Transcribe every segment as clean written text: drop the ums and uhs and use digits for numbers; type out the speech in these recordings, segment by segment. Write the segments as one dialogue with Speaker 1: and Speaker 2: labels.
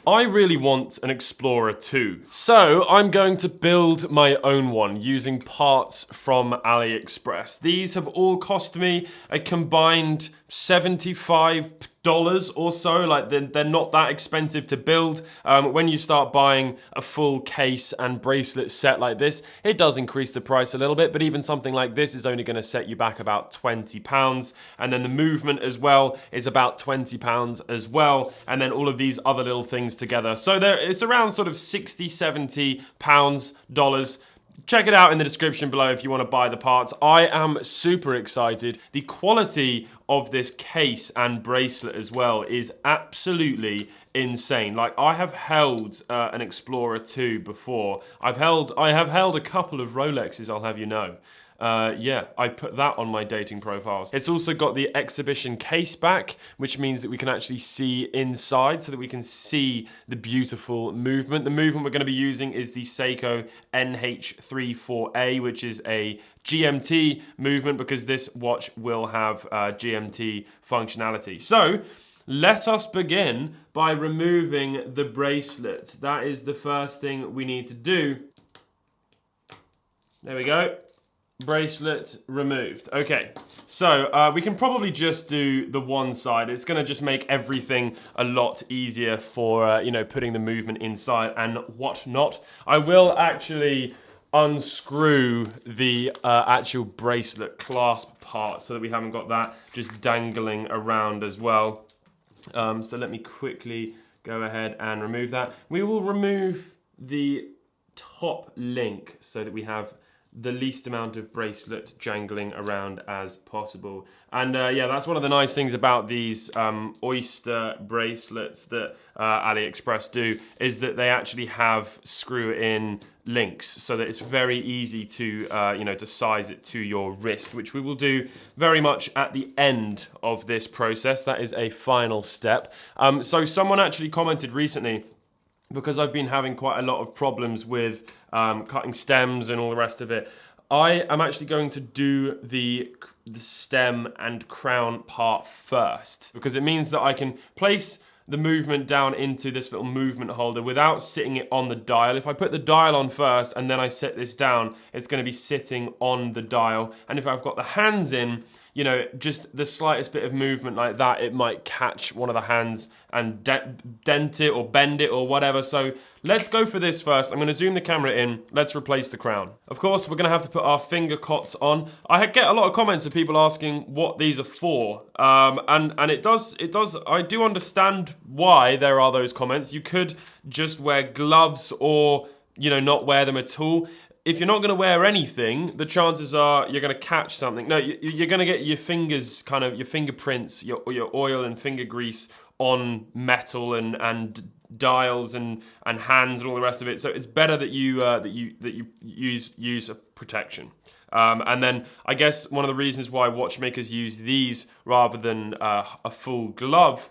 Speaker 1: I really want an Explorer 2. So I'm going to build my own one using parts from AliExpress. These have all cost me a combined $75 or so. Like they're not that expensive to build. When you start buying a full case and bracelet set like this, it does increase the price a little bit, but even something like this is only going to set you back about £20. And then the movement as well is about £20 as well. And then all of these other little things together. So it's around sort of £60, £70, dollars. Check it out in the description below if you want to buy the parts. I am super excited. The quality of this case and bracelet as well is absolutely insane. Like, I have held an Explorer 2 before. I have held a couple of Rolexes, I'll have you know. Yeah, I put that on my dating profiles. It's also got the exhibition case back, which means that we can actually see inside so that we can see the beautiful movement. The movement we're going to be using is the Seiko NH34A, which is a GMT movement because this watch will have GMT functionality. So, let us begin by removing the bracelet. That is the first thing we need to do. There we go. Bracelet removed. Okay, so we can probably just do the one side. It's going to just make everything a lot easier for, you know, putting the movement inside and whatnot. I will actually unscrew the actual bracelet clasp part so that we haven't got that just dangling around as well. So let me quickly go ahead and remove that. We will remove the top link so that we have the least amount of bracelet jangling around as possible. And yeah, that's one of the nice things about these Oyster bracelets that AliExpress do, is that they actually have screw-in links so that it's very easy to, you know, to size it to your wrist, which we will do very much at the end of this process. That is a final step. So someone actually commented recently, because I've been having quite a lot of problems with cutting stems and all the rest of it, I am actually going to do the stem and crown part first, because it means that I can place the movement down into this little movement holder without sitting it on the dial. If I put the dial on first and then I set this down, it's going to be sitting on the dial. And if I've got the hands in, you know, just the slightest bit of movement like that, it might catch one of the hands and dent it or bend it or whatever. So let's go for this first. I'm going to zoom the camera in. Let's replace the crown. Of course, we're going to have to put our finger cots on. I get a lot of comments of people asking what these are for. And it does, I do understand why there are those comments. You could just wear gloves or, you know, not wear them at all. If you're not going to wear anything, the chances are you're going to catch something. No, you're going to get your fingers, kind of your fingerprints, your oil and finger grease on metal and dials and hands and all the rest of it. So it's better that you use a protection. And then I guess one of the reasons why watchmakers use these rather than a full glove,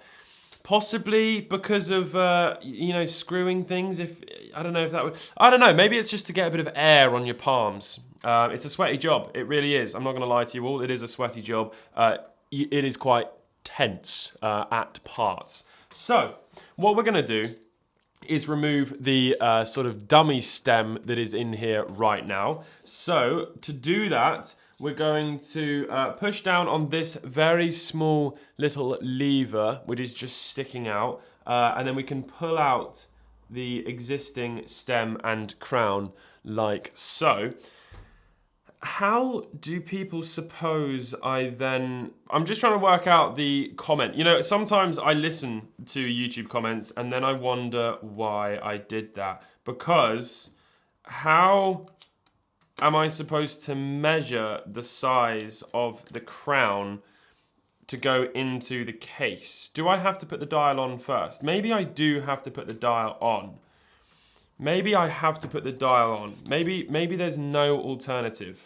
Speaker 1: possibly because of, you know, screwing things. I don't know if that would... I don't know, maybe it's just to get a bit of air on your palms. It's a sweaty job, it really is. I'm not going to lie to you all, it is a sweaty job. It is quite tense at parts. So, what we're going to do is remove the sort of dummy stem that is in here right now. So, to do that, we're going to push down on this very small little lever, which is just sticking out, and then we can pull out the existing stem and crown like so. How do people suppose I then... I'm just trying to work out the comment. You know, sometimes I listen to YouTube comments and then I wonder why I did that. Because how am I supposed to measure the size of the crown to go into the case? Do I have to put the dial on first? Maybe I do have to put the dial on. Maybe I have to put the dial on. Maybe there's no alternative.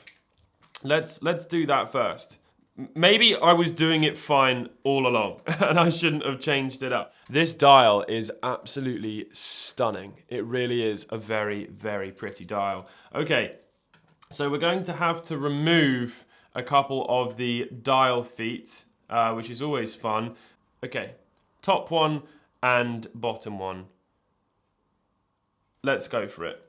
Speaker 1: Let's do that first. Maybe I was doing it fine all along and I shouldn't have changed it up. This dial is absolutely stunning. It really is a very, very pretty dial. Okay, so we're going to have to remove a couple of the dial feet, which is always fun. Okay, top one and bottom one. let's go for it.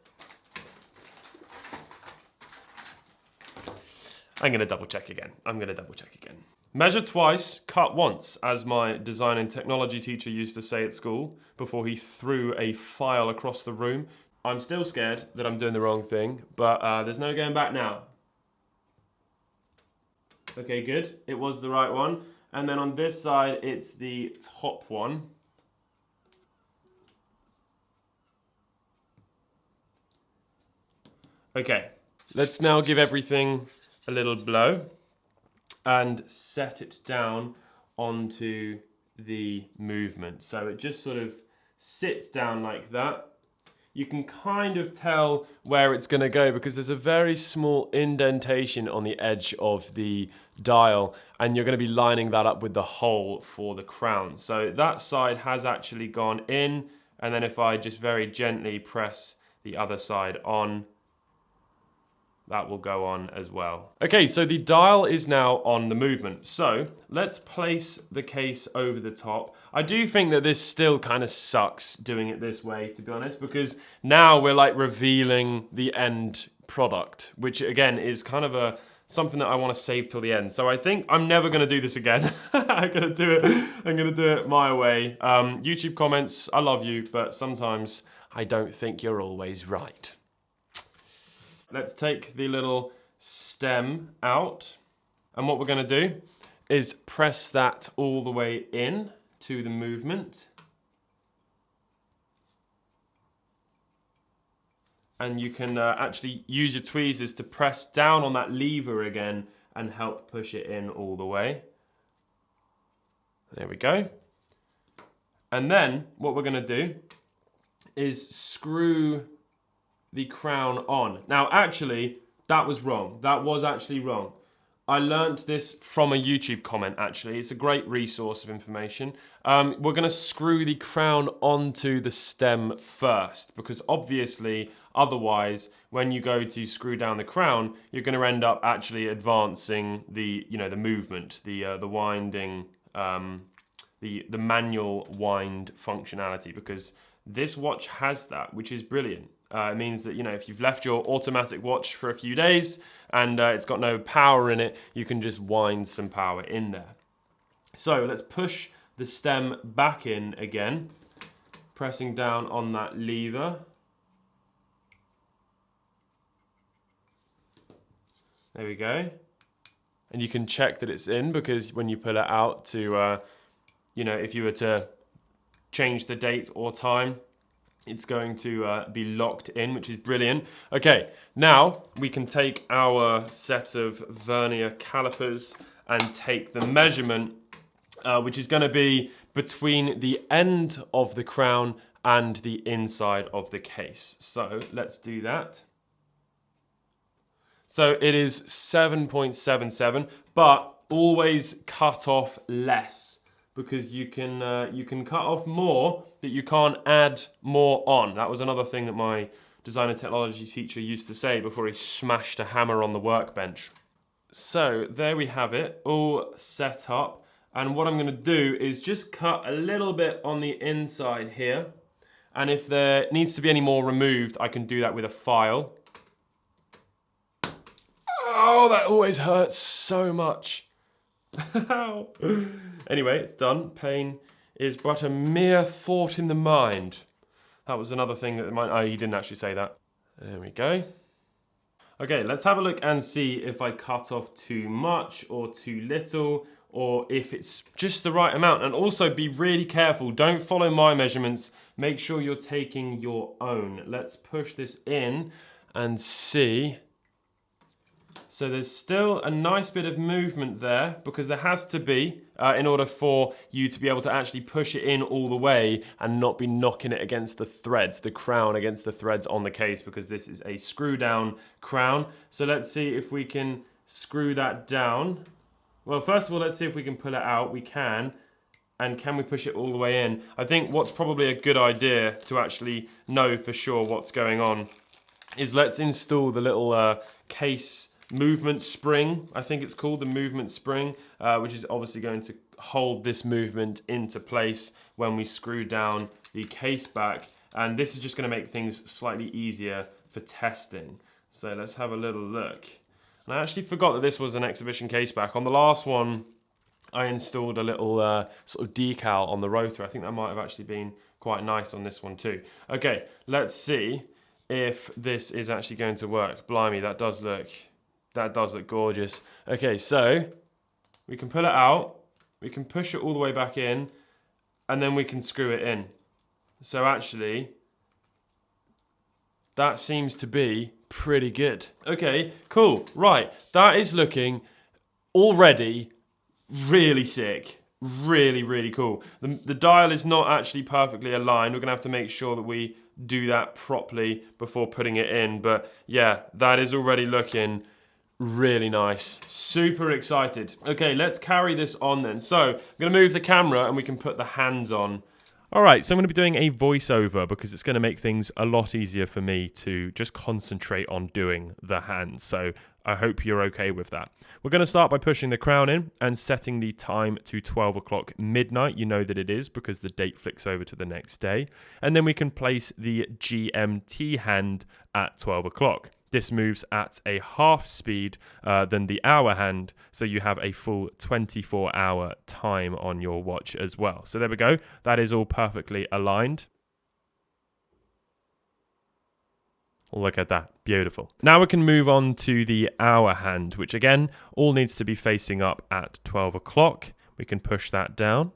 Speaker 1: I'm going to double check again. Measure twice, cut once, as my design and technology teacher used to say at school before he threw a file across the room. I'm still scared that I'm doing the wrong thing, but there's no going back now. Okay, good. It was the right one. And then on this side, it's the top one. Okay, let's now give everything a little blow and set it down onto the movement. So it just sort of sits down like that. You can kind of tell where it's going to go because there's a very small indentation on the edge of the dial, and you're going to be lining that up with the hole for the crown. So that side has actually gone in, and then if I just very gently press the other side on, that will go on as well. Okay, so the dial is now on the movement. So let's place the case over the top. I do think that this still kind of sucks doing it this way, to be honest, because now we're like revealing the end product, which again is kind of something that I want to save till the end. So I think I'm never going to do this again. I'm going to do it my way. YouTube comments, I love you, but sometimes I don't think you're always right. Let's take the little stem out, and what we're going to do is press that all the way in to the movement. And you can actually use your tweezers to press down on that lever again and help push it in all the way. There we go. And then what we're going to do is screw the crown on. Now actually, that was wrong. That was actually wrong. I learnt this from a YouTube comment actually. It's a great resource of information. We're going to screw the crown onto the stem first, because obviously otherwise when you go to screw down the crown, you're going to end up actually advancing the the movement, the winding, the manual wind functionality, because this watch has that, which is brilliant. It means that, if you've left your automatic watch for a few days and it's got no power in it, you can just wind some power in there. So let's push the stem back in again, pressing down on that lever. There we go. And you can check that it's in, because when you pull it out to, if you were to change the date or time, it's going to be locked in, which is brilliant. Okay, now we can take our set of vernier calipers and take the measurement, which is going to be between the end of the crown and the inside of the case. So let's do that. So it is 7.77, but always cut off less, because you can cut off more, but you can't add more on. That was another thing that my design and technology teacher used to say before he smashed a hammer on the workbench. So there we have it, all set up. And what I'm going to do is just cut a little bit on the inside here. And if there needs to be any more removed, I can do that with a file. Oh, that always hurts so much. Anyway, it's done. Pain is but a mere thought in the mind. That was another thing that he didn't actually say that. There we go. Okay, let's have a look and see if I cut off too much or too little, or if it's just the right amount. And also be really careful. Don't follow my measurements. Make sure you're taking your own. Let's push this in and see. So there's still a nice bit of movement there, because there has to be in order for you to be able to actually push it in all the way and not be knocking it against the threads, the crown against the threads on the case, because this is a screw down crown. So let's see if we can screw that down. Well, first of all, let's see if we can pull it out. We can. And can we push it all the way in? I think what's probably a good idea to actually know for sure what's going on is let's install the little case movement spring. I think it's called the movement spring, which is obviously going to hold this movement into place when we screw down the case back. And this is just going to make things slightly easier for testing. So let's have a little look. And I actually forgot that this was an exhibition case back. On the last one, I installed a little sort of decal on the rotor. I think that might have actually been quite nice on this one too. Okay, let's see if this is actually going to work. Blimey, that does look gorgeous. Okay, so we can pull it out, we can push it all the way back in, and then we can screw it in. So actually, that seems to be pretty good. Okay, cool. Right, that is looking already really sick. Really, really cool. The dial is not actually perfectly aligned. We're going to have to make sure that we do that properly before putting it in. But yeah, that is already looking really nice. Super excited. Okay, let's carry this on then. So I'm going to move the camera and we can put the hands on. Alright, so I'm going to be doing a voiceover because it's going to make things a lot easier for me to just concentrate on doing the hands. So I hope you're okay with that. We're going to start by pushing the crown in and setting the time to 12 o'clock midnight. You know that it is because the date flicks over to the next day. And then we can place the GMT hand at 12 o'clock. This moves at a half speed than the hour hand, so you have a full 24-hour time on your watch as well. So there we go. That is all perfectly aligned. Look at that. Beautiful. Now we can move on to the hour hand, which again, all needs to be facing up at 12 o'clock. We can push that down.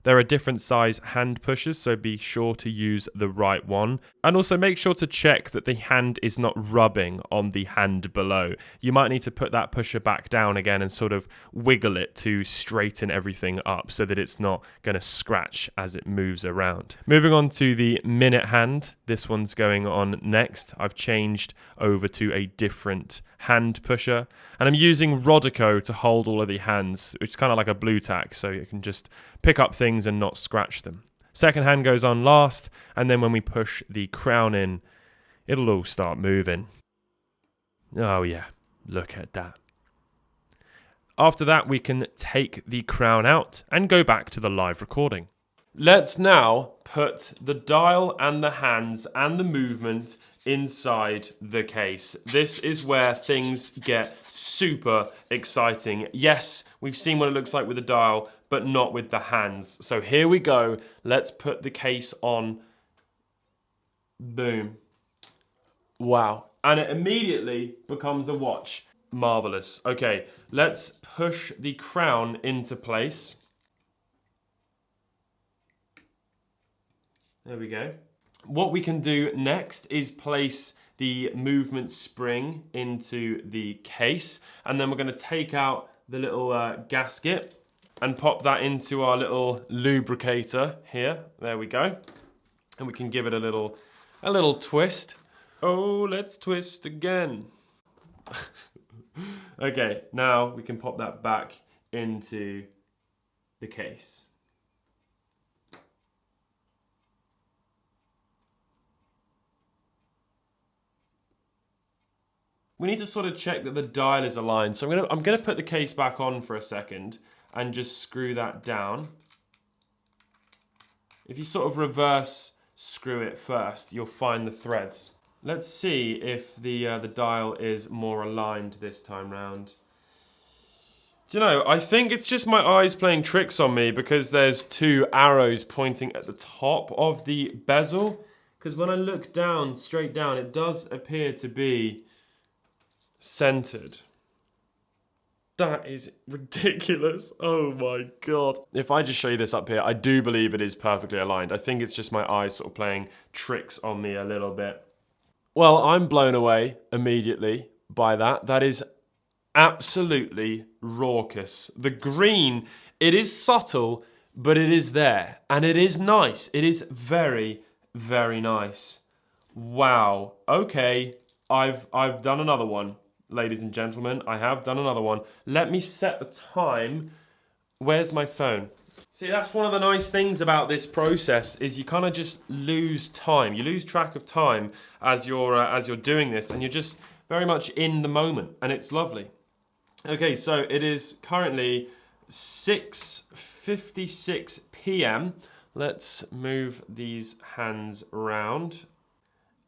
Speaker 1: There are different size hand pushers, so be sure to use the right one. And also make sure to check that the hand is not rubbing on the hand below. You might need to put that pusher back down again and sort of wiggle it to straighten everything up so that it's not going to scratch as it moves around. Moving on to the minute hand. This one's going on next. I've changed over to a different hand pusher. And I'm using Rodico to hold all of the hands, which is kind of like a blue tack, so you can just pick up things and not scratch them. Second hand goes on last, and then when we push the crown in, it'll all start moving. Oh yeah, look at that. After that, we can take the crown out and go back to the live recording. Let's now put the dial and the hands and the movement inside the case. This is where things get super exciting. Yes, we've seen what it looks like with the dial, but not with the hands. So here we go. Let's put the case on. Boom. Wow. And it immediately becomes a watch. Marvelous. Okay, let's push the crown into place. There we go. What we can do next is place the movement spring into the case, and then we're going to take out the little gasket and pop that into our little lubricator here. There we go. And we can give it a little twist. Oh, let's twist again. Okay, now we can pop that back into the case. We need to sort of check that the dial is aligned. So I'm gonna put the case back on for a second and just screw that down. If you sort of reverse screw it first, you'll find the threads. Let's see if the dial is more aligned this time round. Do you know, I think it's just my eyes playing tricks on me because there's two arrows pointing at the top of the bezel. Because when I look down, straight down, it does appear to be centered. That is ridiculous. Oh my god. If I just show you this up here, I do believe it is perfectly aligned. I think it's just my eyes sort of playing tricks on me a little bit. Well, I'm blown away immediately by that. That is absolutely raucous. The green, it is subtle, but it is there. And it is nice. It is very, very nice. Wow. Okay, I've done another one. Ladies and gentlemen, I have done another one. Let me set the time. Where's my phone? See, that's one of the nice things about this process is you kind of just lose time. You lose track of time as you're doing this, and you're just very much in the moment, and it's lovely. Okay, so it is currently 6:56 p.m. Let's move these hands round.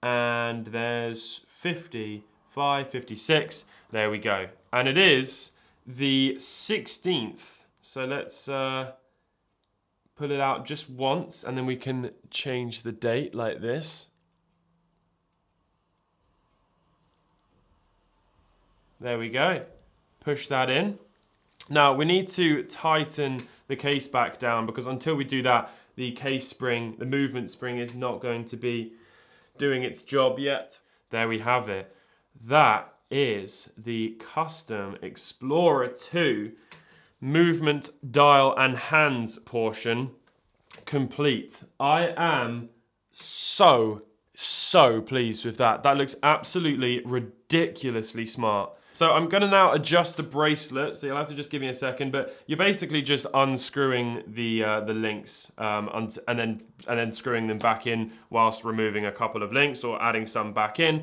Speaker 1: And there's 55, 56. There we go. And it is the 16th. So let's pull it out just once, and then we can change the date like this. There we go. Push that in. Now we need to tighten the case back down, because until we do that, the case spring, the movement spring, is not going to be doing its job yet. There we have it. That is the Custom Explorer 2 movement, dial and hands portion complete. I am so pleased with that. That looks absolutely ridiculously smart. So I'm going to now adjust the bracelet, so you'll have to just give me a second, but you're basically just unscrewing the links and then screwing them back in whilst removing a couple of links or adding some back in.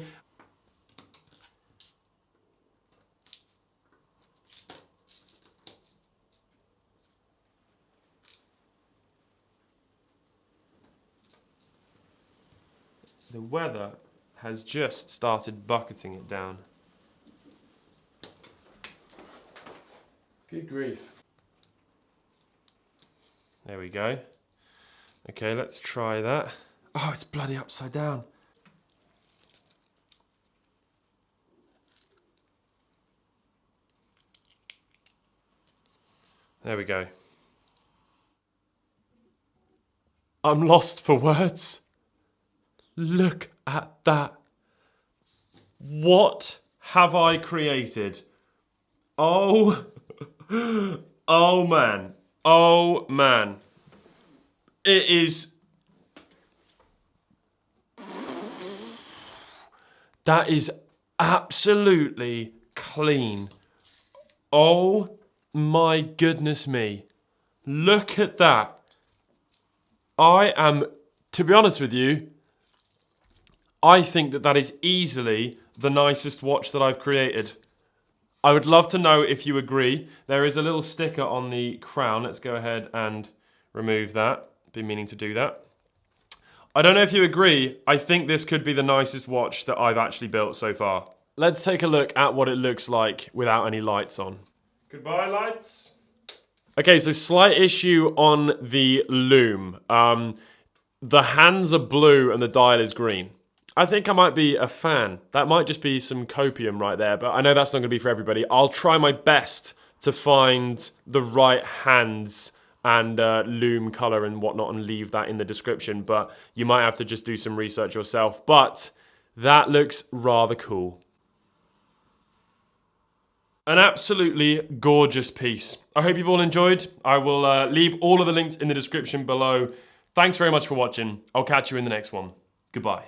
Speaker 1: The weather has just started bucketing it down. Good grief. There we go. Okay, let's try that. Oh, it's bloody upside down. There we go. I'm lost for words. Look at that. What have I created? Oh, oh man. Oh man. It is... That is absolutely clean. Oh my goodness me. Look at that. I am, to be honest with you, I think that that is easily the nicest watch that I've created. I would love to know if you agree. There is a little sticker on the crown. Let's go ahead and remove that. Been meaning to do that. I don't know if you agree. I think this could be the nicest watch that I've actually built so far. Let's take a look at what it looks like without any lights on. Goodbye, lights. Okay, so slight issue on the lume. The hands are blue and the dial is green. I think I might be a fan. That might just be some copium right there, but I know that's not going to be for everybody. I'll try my best to find the right hands and lume color and whatnot and leave that in the description, but you might have to just do some research yourself. But that looks rather cool. An absolutely gorgeous piece. I hope you've all enjoyed. I will leave all of the links in the description below. Thanks very much for watching. I'll catch you in the next one. Goodbye.